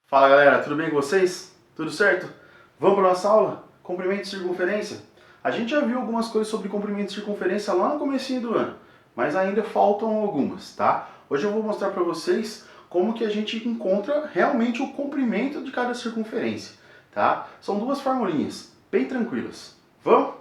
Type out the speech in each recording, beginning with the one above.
Fala galera, tudo bem com vocês? Tudo certo? Vamos para a nossa aula? Comprimento e circunferência. A gente já viu algumas coisas sobre comprimento e circunferência lá no comecinho do ano, mas ainda faltam algumas, tá? Hoje eu vou mostrar para vocês como que a gente encontra realmente o comprimento de cada circunferência, tá? São duas formulinhas, bem tranquilas. Vamos?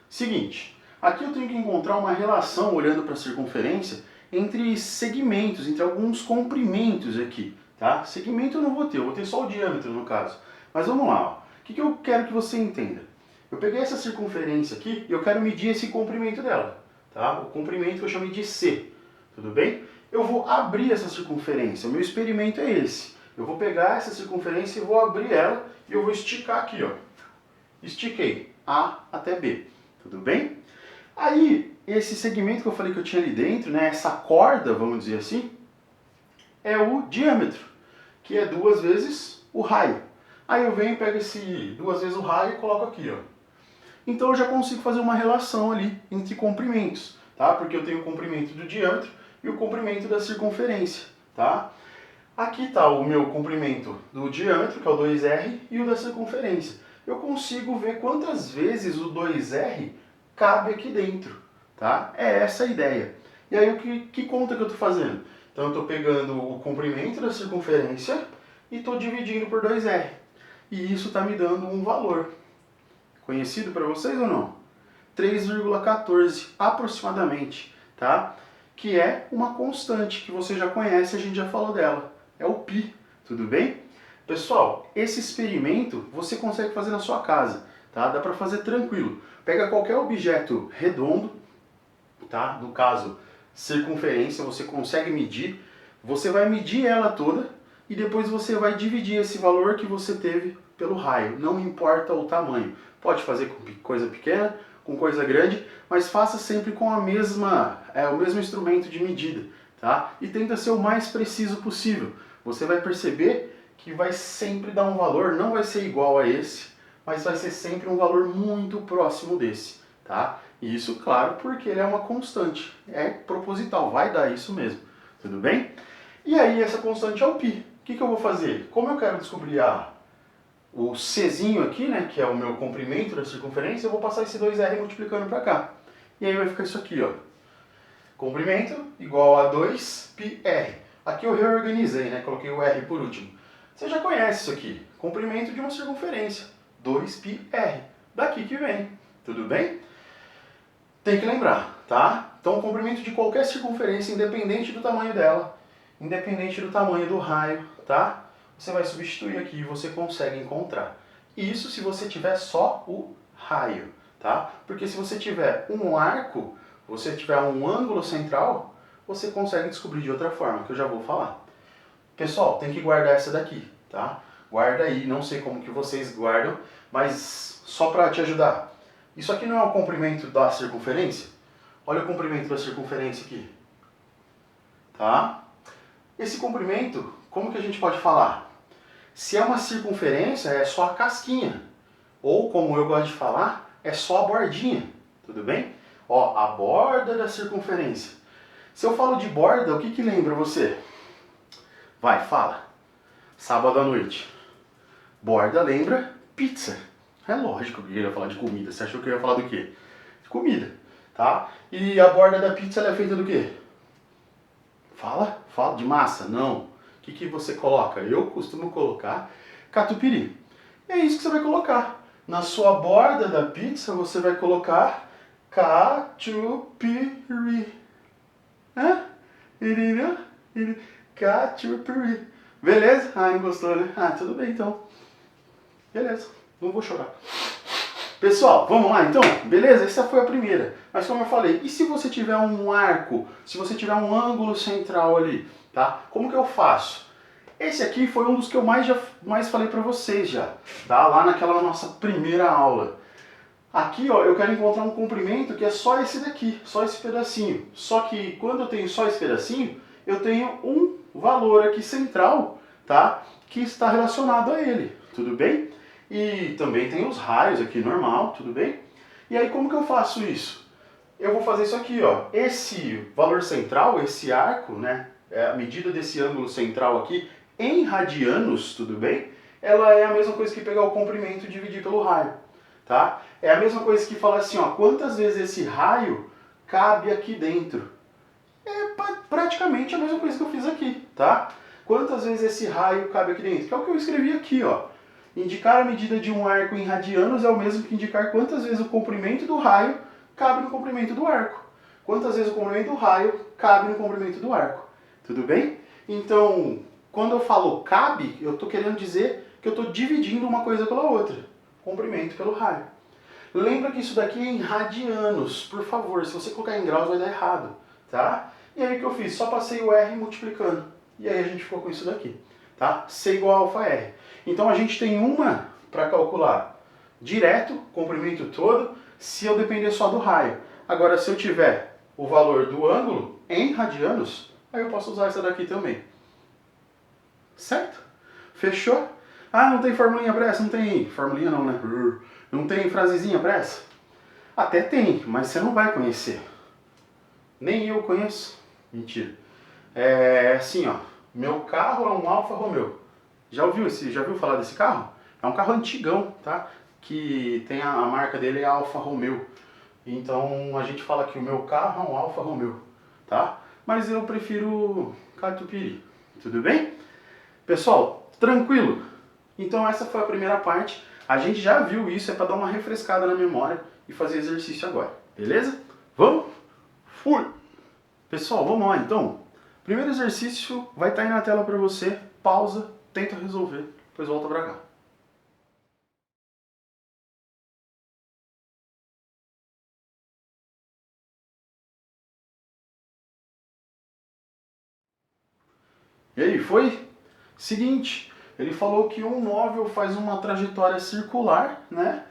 Seguinte, aqui eu tenho que encontrar uma relação, olhando para a circunferência, entre segmentos, entre alguns comprimentos aqui. Tá? Segmento eu não vou ter só o diâmetro no caso. Mas vamos lá, ó. O que eu quero que você entenda? Eu peguei essa circunferência aqui e eu quero medir esse comprimento dela. Tá? O comprimento que eu chamei de C. Tudo bem? Eu vou abrir essa circunferência. O meu experimento é esse. Eu vou pegar essa circunferência e vou abrir ela e eu vou esticar aqui, ó. Estiquei A até B. Tudo bem? Aí, esse segmento que eu falei que eu tinha ali dentro, né, essa corda, vamos dizer assim, é o diâmetro, que é 2 vezes o raio. Aí eu venho e pego esse 2 vezes o raio e coloco aqui, ó. Então eu já consigo fazer uma relação ali entre comprimentos, tá? Porque eu tenho o comprimento do diâmetro e o comprimento da circunferência, tá? Aqui está o meu comprimento do diâmetro, que é o 2R, e o da circunferência. Eu consigo ver quantas vezes o 2R cabe aqui dentro, tá? É essa a ideia. E aí, que conta que eu estou fazendo? Então, eu estou pegando o comprimento da circunferência e estou dividindo por 2R. E isso está me dando um valor. Conhecido para vocês ou não? 3,14 aproximadamente, tá? Que é uma constante que você já conhece, a gente já falou dela. É o π, tudo bem? Pessoal, esse experimento você consegue fazer na sua casa, tá? Dá para fazer tranquilo. Pega qualquer objeto redondo, tá? No caso, circunferência, você consegue medir. Você vai medir ela toda e depois você vai dividir esse valor que você teve pelo raio. Não importa o tamanho. Pode fazer com coisa pequena, com coisa grande, mas faça sempre com o mesmo instrumento de medida, tá? E tenta ser o mais preciso possível. Você vai perceber que vai sempre dar um valor, não vai ser igual a esse, mas vai ser sempre um valor muito próximo desse, tá? E isso, claro, porque ele é uma constante, é proposital, vai dar isso mesmo, tudo bem? E aí essa constante é o π. O que eu vou fazer? Como eu quero descobrir o Czinho aqui, né, que é o meu comprimento da circunferência, eu vou passar esse 2R multiplicando para cá. E aí vai ficar isso aqui, ó. Comprimento igual a 2πr. Aqui eu reorganizei, né, coloquei o R por último. Você já conhece isso aqui, comprimento de uma circunferência, 2πr. Daqui que vem, tudo bem? Tem que lembrar, tá? Então o comprimento de qualquer circunferência, independente do tamanho dela, independente do tamanho do raio, tá? Você vai substituir aqui e você consegue encontrar. Isso se você tiver só o raio, tá? Porque se você tiver um arco, você tiver um ângulo central, você consegue descobrir de outra forma, que eu já vou falar. Pessoal, tem que guardar essa daqui, tá? Guarda aí, não sei como que vocês guardam, mas só para te ajudar. Isso aqui não é o comprimento da circunferência? Olha o comprimento da circunferência aqui. Tá? Esse comprimento, como que a gente pode falar? Se é uma circunferência, é só a casquinha. Ou, como eu gosto de falar, é só a bordinha. Tudo bem? Ó, a borda da circunferência. Se eu falo de borda, o que que lembra você? Vai, fala. Sábado à noite. Borda lembra pizza. É lógico que eu ia falar de comida. Você achou que eu ia falar do quê? De comida, tá? E a borda da pizza ela é feita do quê? Fala, fala. De massa? Não. O que você coloca? Eu costumo colocar catupiry. É isso que você vai colocar. Na sua borda da pizza você vai colocar catupiry. Hã? Catupiry. Beleza? Ah, não gostou, né? Ah, tudo bem então. Beleza, não vou chorar. Pessoal, vamos lá então? Beleza? Essa foi a primeira. Mas como eu falei, e se você tiver um arco, se você tiver um ângulo central ali, tá? Como que eu faço? Esse aqui foi um dos que eu mais falei pra vocês já, tá? Lá naquela nossa primeira aula. Aqui, ó, eu quero encontrar um comprimento que é só esse daqui, só esse pedacinho. Só que quando eu tenho só esse pedacinho, eu tenho um valor aqui central, tá? Que está relacionado a ele, tudo bem? E também tem os raios aqui, normal, tudo bem? E aí como que eu faço isso? Eu vou fazer isso aqui, ó. Esse valor central, esse arco, né? A medida desse ângulo central aqui em radianos, tudo bem? Ela é a mesma coisa que pegar o comprimento e dividir pelo raio, tá? É a mesma coisa que falar assim, ó, quantas vezes esse raio cabe aqui dentro? É praticamente a mesma coisa que eu fiz aqui, tá? Quantas vezes esse raio cabe aqui dentro? Que é o que eu escrevi aqui, ó. Indicar a medida de um arco em radianos é o mesmo que indicar quantas vezes o comprimento do raio cabe no comprimento do arco. Quantas vezes o comprimento do raio cabe no comprimento do arco. Tudo bem? Então, quando eu falo cabe, eu estou querendo dizer que eu estou dividindo uma coisa pela outra. Comprimento pelo raio. Lembra que isso daqui é em radianos. Por favor, se você colocar em graus vai dar errado. Tá? E aí o que eu fiz? Só passei o R multiplicando. E aí a gente ficou com isso daqui. Tá? C igual a alfa R. Então a gente tem uma para calcular direto, comprimento todo, se eu depender só do raio. Agora, se eu tiver o valor do ângulo em radianos, aí eu posso usar essa daqui também. Certo? Fechou? Ah, não tem formulinha para essa? Não tem formulinha não, né? Não tem frasezinha para essa? Até tem, mas você não vai conhecer. Nem eu conheço. Mentira. É assim, ó. Meu carro é um Alfa Romeo. Já viu falar desse carro? É um carro antigão, tá? Que tem a marca dele é Alfa Romeo. Então a gente fala que o meu carro é um Alfa Romeo, tá? Mas eu prefiro catupiry. Tudo bem? Pessoal, tranquilo? Então essa foi a primeira parte. A gente já viu isso, é para dar uma refrescada na memória e fazer exercício agora. Beleza? Vamos? Fui! Pessoal, vamos lá então. Primeiro exercício vai estar aí na tela para você. Pausa, tenta resolver, depois volta para cá. E aí, foi? Seguinte, ele falou que um móvel faz uma trajetória circular, né?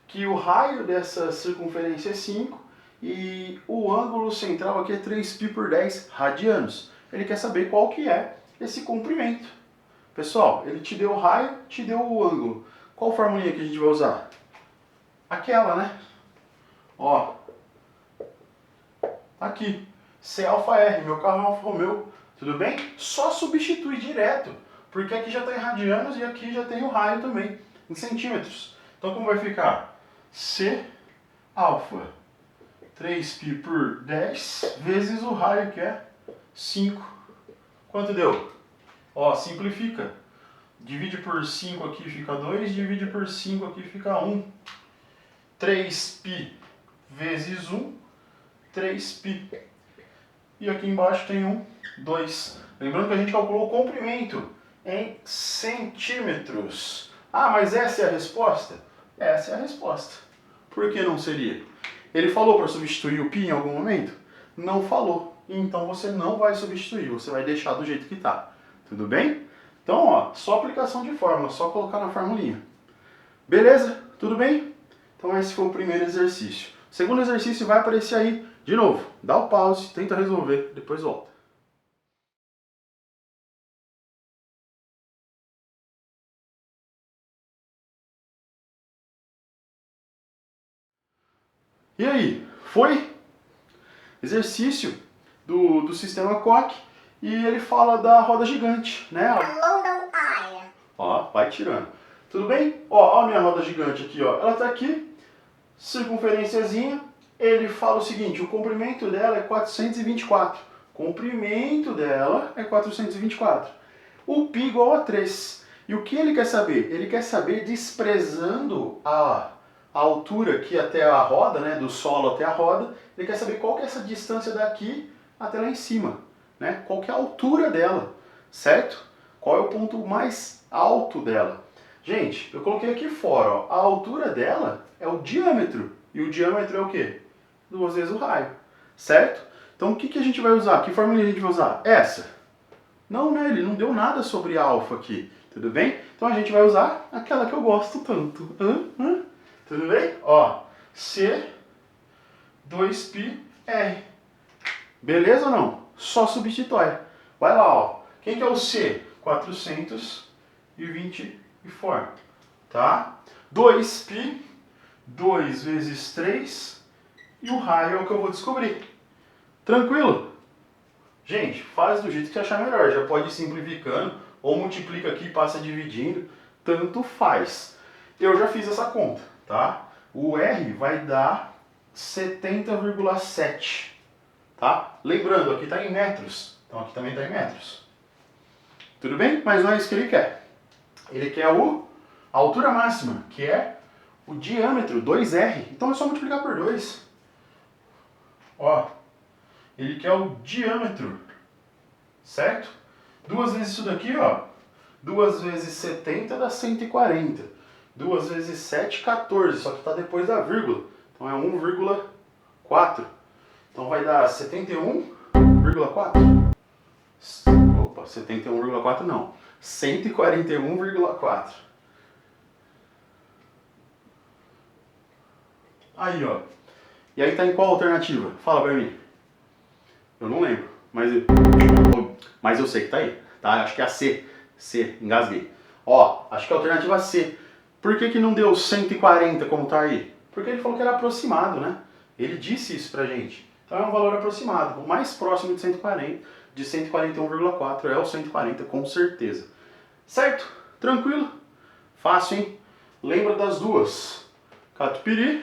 Que o raio dessa circunferência é 5 e o ângulo central aqui é 3π por 10 radianos. Ele quer saber qual que é esse comprimento. Pessoal, ele te deu o raio, te deu o ângulo. Qual formulinha que a gente vai usar? Aquela, né? Ó, aqui, C alfa R, meu carro é um Alfa Romeo, tudo bem? Só substitui direto, porque aqui já está em radianos e aqui já tem o raio também, em centímetros. Então como vai ficar? C alfa 3π por 10 vezes o raio que é 5. Quanto deu? Ó, simplifica. Divide por 5 aqui fica 2, divide por 5 aqui fica 1. 3π vezes 1, 3π. E aqui embaixo tem 2. Lembrando que a gente calculou o comprimento em centímetros. Ah, mas essa é a resposta? Essa é a resposta. Por que não seria? Ele falou para substituir o π em algum momento? Não falou. Então você não vai substituir, você vai deixar do jeito que está. Tudo bem? Então, ó, só aplicação de fórmula, só colocar na formulinha. Beleza? Tudo bem? Então esse foi o primeiro exercício. O segundo exercício vai aparecer aí de novo. Dá o pause, tenta resolver, depois volta. E aí, foi? Exercício do sistema Koch e ele fala da roda gigante, né? Ó, vai tirando. Tudo bem? Ó, a minha roda gigante aqui, ó. Ela tá aqui, circunferênciazinha. Ele fala o seguinte, o comprimento dela é 424. Comprimento dela é 424. O π igual a 3. E o que ele quer saber? Ele quer saber desprezando a altura aqui até a roda, né, do solo até a roda, ele quer saber qual que é essa distância daqui até lá em cima, né? Qual que é a altura dela, certo? Qual é o ponto mais alto dela? Gente, eu coloquei aqui fora, ó, a altura dela é o diâmetro, e o diâmetro é o quê? 2 vezes o raio, certo? Então o que a gente vai usar? Que fórmula a gente vai usar? Essa. Não, né? Ele não deu nada sobre alfa aqui, tudo bem? Então a gente vai usar aquela que eu gosto tanto. Tudo bem? Ó, C 2πr. Beleza ou não? Só substitui. Vai lá, ó. Quem que é o C? 424, tá? 2π, 2 vezes 3, e o raio é o que eu vou descobrir. Tranquilo? Gente, faz do jeito que você achar melhor. Já pode ir simplificando ou multiplica aqui e passa dividindo, tanto faz. Eu já fiz essa conta, tá? O R vai dar 70,7, tá? Lembrando, aqui está em metros, então aqui também está em metros. Tudo bem? Mas não é isso que ele quer. Ele quer a altura máxima, que é o diâmetro, 2R. Então é só multiplicar por 2. Ó, ele quer o diâmetro, certo? 2 vezes isso daqui, ó. 2 vezes 70 dá 140. 2 vezes 7, 14. Só que está depois da vírgula. Então é 1,4. Então vai dar 71,4. Opa, 71,4 não. 141,4. Aí, ó. E aí tá em qual alternativa? Fala pra mim. Eu não lembro, mas eu sei que tá aí, tá? Acho que é a C. C, engasguei. Ó, acho que é a alternativa C. Por que que não deu 140 como tá aí? Porque ele falou que era aproximado, né? Ele disse isso pra gente. Então é um valor aproximado. O mais próximo de 140, de 141,4 é o 140 com certeza. Certo? Tranquilo? Fácil, hein? Lembra das duas. Catupiry,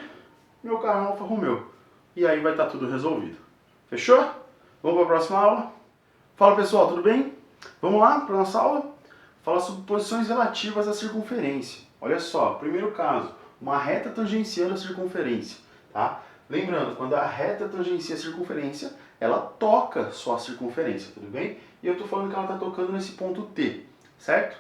meu carro Alfa Romeo. E aí vai estar tudo resolvido. Fechou? Vamos para a próxima aula? Fala pessoal, tudo bem? Vamos lá para a nossa aula? Falar sobre posições relativas à circunferência. Olha só, primeiro caso, uma reta tangenciando a circunferência. Tá? Lembrando, quando a reta tangencia a circunferência, ela toca só a circunferência, tudo bem? E eu estou falando que ela está tocando nesse ponto T, certo?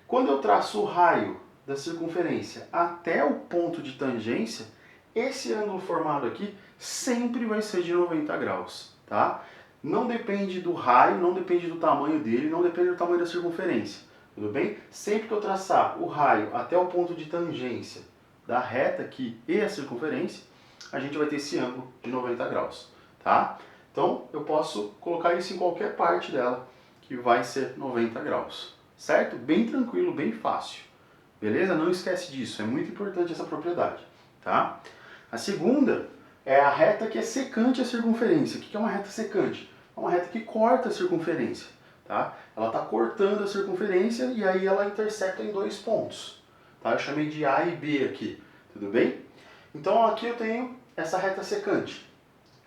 Quando eu traço o raio da circunferência até o ponto de tangência, esse ângulo formado aqui sempre vai ser de 90 graus, tá? Não depende do raio, não depende do tamanho dele, não depende do tamanho da circunferência, tudo bem? Sempre que eu traçar o raio até o ponto de tangência da reta aqui e a circunferência, a gente vai ter esse ângulo de 90 graus, tá? Então, eu posso colocar isso em qualquer parte dela, que vai ser 90 graus, certo? Bem tranquilo, bem fácil, beleza? Não esquece disso, é muito importante essa propriedade, tá? A segunda é a reta que é secante à circunferência. O que é uma reta secante? É uma reta que corta a circunferência, tá? Ela está cortando a circunferência e aí ela intersecta em dois pontos, tá? Eu chamei de A e B aqui, tudo bem? Então aqui eu tenho essa reta secante.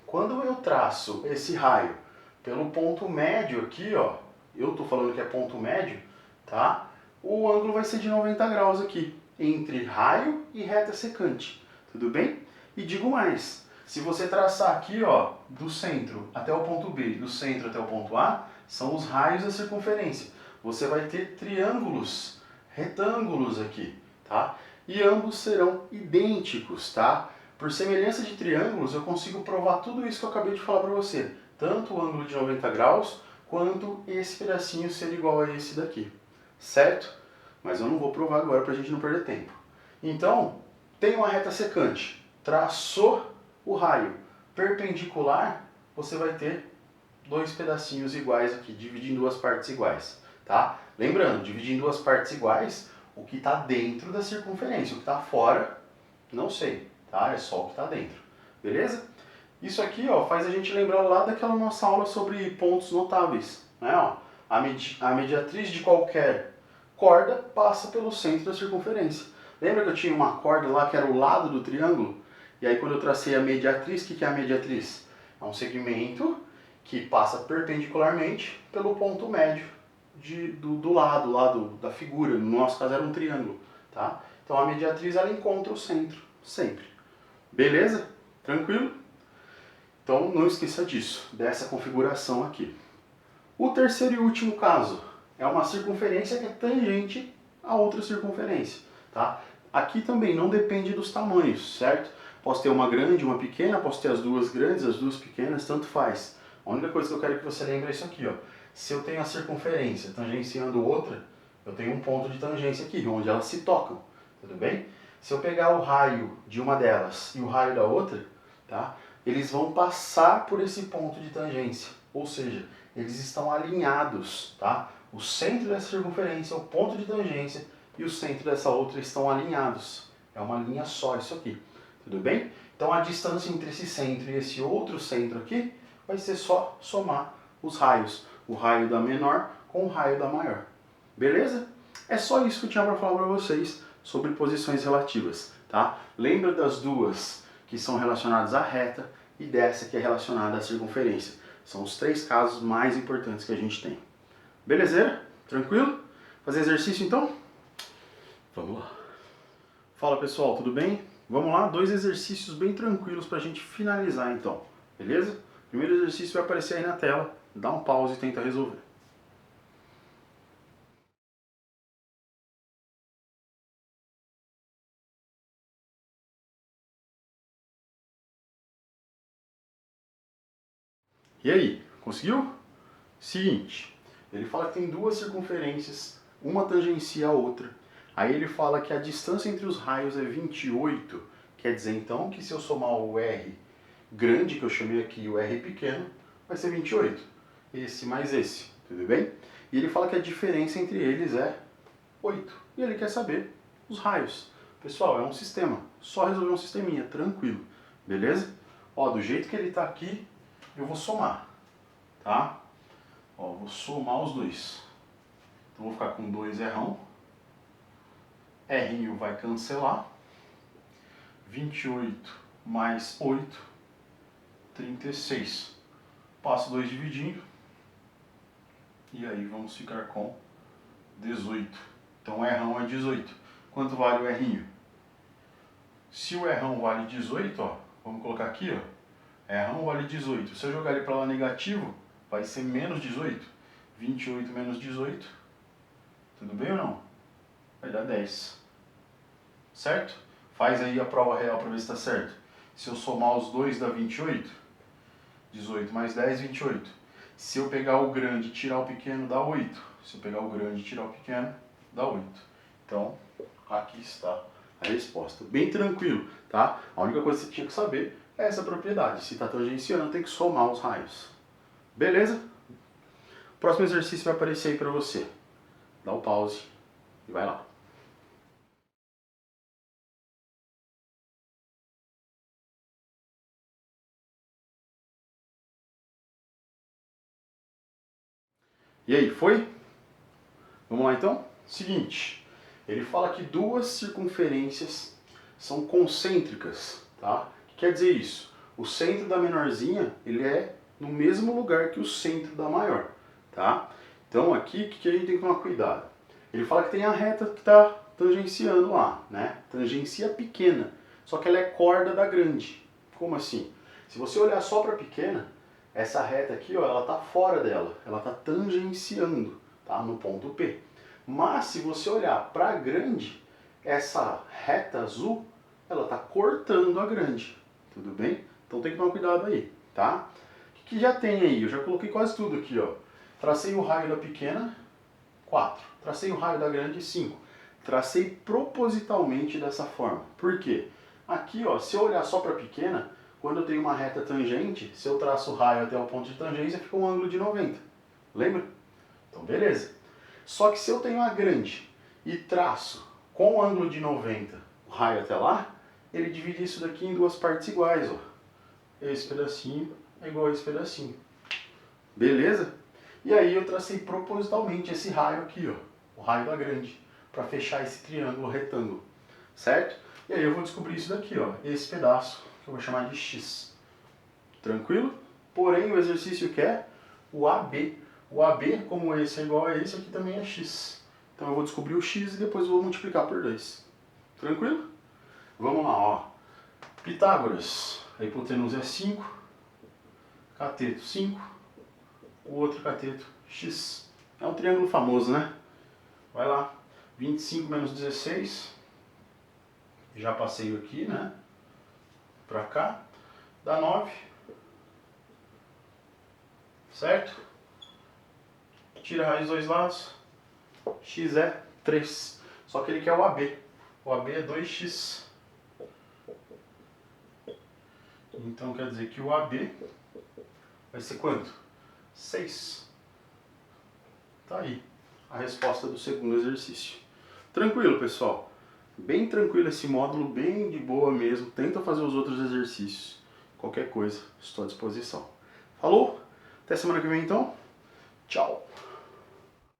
Quando eu traço esse raio pelo ponto médio aqui, ó, eu estou falando que é ponto médio, tá? O ângulo vai ser de 90 graus aqui, entre raio e reta secante, tudo bem? E digo mais, se você traçar aqui, ó, do centro até o ponto B, do centro até o ponto A, são os raios da circunferência. Você vai ter triângulos, retângulos aqui, tá? E ambos serão idênticos, tá? Por semelhança de triângulos, eu consigo provar tudo isso que eu acabei de falar para você. Tanto o ângulo de 90 graus, quanto esse pedacinho ser igual a esse daqui, certo? Mas eu não vou provar agora para a gente não perder tempo. Então, tem uma reta secante. Traçou o raio perpendicular, você vai ter dois pedacinhos iguais aqui, dividir em duas partes iguais, tá? Lembrando, dividir em duas partes iguais, o que está dentro da circunferência, o que está fora, não sei, tá? É só o que está dentro, beleza? Isso aqui, ó, faz a gente lembrar lá daquela nossa aula sobre pontos notáveis, né? Ó, a mediatriz de qualquer corda passa pelo centro da circunferência. Lembra que eu tinha uma corda lá que era o lado do triângulo? E aí quando eu tracei a mediatriz, o que é a mediatriz? É um segmento que passa perpendicularmente pelo ponto médio do lado lá da figura. No nosso caso era um triângulo, tá? Então a mediatriz ela encontra o centro, sempre. Beleza? Tranquilo? Então não esqueça disso, dessa configuração aqui. O terceiro e último caso é uma circunferência que é tangente a outra circunferência, tá? Aqui também não depende dos tamanhos, certo? Posso ter uma grande, uma pequena, posso ter as duas grandes, as duas pequenas, tanto faz. A única coisa que eu quero que você lembre é isso aqui, ó. Se eu tenho a circunferência tangenciando outra, eu tenho um ponto de tangência aqui, onde elas se tocam, tudo bem? Se eu pegar o raio de uma delas e o raio da outra, tá? Eles vão passar por esse ponto de tangência, ou seja, eles estão alinhados, tá? O centro dessa circunferência, o ponto de tangência e o centro dessa outra estão alinhados. É uma linha só isso aqui, tudo bem? Então a distância entre esse centro e esse outro centro aqui vai ser só somar os raios. O raio da menor com o raio da maior. Beleza? É só isso que eu tinha para falar para vocês sobre posições relativas, tá? Lembra das duas que são relacionadas à reta e dessa que é relacionada à circunferência. São os 3 casos mais importantes que a gente tem. Belezeira? Tranquilo? Fazer exercício então? Vamos lá. Fala pessoal, tudo bem? Vamos lá, 2 exercícios bem tranquilos para a gente finalizar então, beleza? O primeiro exercício vai aparecer aí na tela, dá um pause e tenta resolver. E aí, conseguiu? Seguinte, ele fala que tem 2 circunferências, uma tangencia a outra. Aí ele fala que a distância entre os raios é 28, quer dizer então que se eu somar o R grande, que eu chamei aqui, e o R pequeno, vai ser 28. Esse mais esse, tudo bem? E ele fala que a diferença entre eles é 8. E ele quer saber os raios. Pessoal, é um sistema, só resolver um sisteminha, tranquilo, beleza? Ó, do jeito que ele está aqui, eu vou somar, tá? Ó, vou somar os dois. Então vou ficar com 2 R'ão. R vai cancelar. 28 mais 8, 36. Passo 2 dividindo. E aí vamos ficar com 18. Então R'ão é 18. Quanto vale o R'inho? Se o R'ão vale 18, ó, vamos colocar aqui, ó. R'ão vale 18. Se eu jogar ele para lá negativo, vai ser menos 18. 28 menos 18. Tudo bem ou não? Vai dar 10. Certo? Faz aí a prova real para ver se está certo. Se eu somar os dois dá 28. 18 mais 10, 28. Se eu pegar o grande e tirar o pequeno, dá 8. Se eu pegar o grande e tirar o pequeno, dá 8. Então, aqui está a resposta. Bem tranquilo, tá? A única coisa que você tinha que saber é essa propriedade. Se está tangenciando, tem que somar os raios. Beleza? O próximo exercício vai aparecer aí para você. Dá o pause e vai lá. E aí, foi? Vamos lá então? Seguinte, ele fala que 2 circunferências são concêntricas, tá? O que quer dizer isso? O centro da menorzinha, ele é no mesmo lugar que o centro da maior, tá? Então aqui, o que a gente tem que tomar cuidado? Ele fala que tem a reta que está tangenciando lá, né? Tangencia pequena, só que ela é corda da grande. Como assim? Se você olhar só para a pequena, essa reta aqui, ó, ela está fora dela, ela está tangenciando, tá? No ponto P. Mas se você olhar para a grande, essa reta azul, ela está cortando a grande, tudo bem? Então tem que tomar cuidado aí, tá? O que já tem aí? Eu já coloquei quase tudo aqui, ó. Tracei o raio da pequena, 4. Tracei o raio da grande, 5. Tracei propositalmente dessa forma. Por quê? Aqui, ó, se eu olhar só para a pequena, quando eu tenho uma reta tangente, se eu traço o raio até o ponto de tangência, fica um ângulo de 90. Lembra? Então, beleza. Só que se eu tenho a grande e traço com o ângulo de 90 o raio até lá, ele divide isso daqui em 2 partes iguais, ó. Esse pedacinho é igual a esse pedacinho. Beleza? E aí eu tracei propositalmente esse raio aqui, ó, o raio da grande, para fechar esse triângulo retângulo, certo? E aí eu vou descobrir isso daqui, ó, esse pedaço, que eu vou chamar de X. Tranquilo? Porém, o exercício quer o AB. O AB, como esse é igual a esse, aqui também é X. Então eu vou descobrir o X e depois vou multiplicar por 2. Tranquilo? Vamos lá, ó. Pitágoras. A hipotenusa é 5. Cateto 5. O outro cateto X. É um triângulo famoso, né? Vai lá. 25 menos 16. Já passei aqui, né? Pra cá. Dá 9. Certo? Tira a raiz dos dois lados. X é 3. Só que ele quer o AB. O AB é 2x. Então quer dizer que o AB vai ser quanto? 6. Tá aí a resposta do segundo exercício. Tranquilo, pessoal? Bem tranquilo esse módulo, bem de boa mesmo. Tenta fazer os outros exercícios. Qualquer coisa, estou à disposição. Falou? Até semana que vem então. Tchau!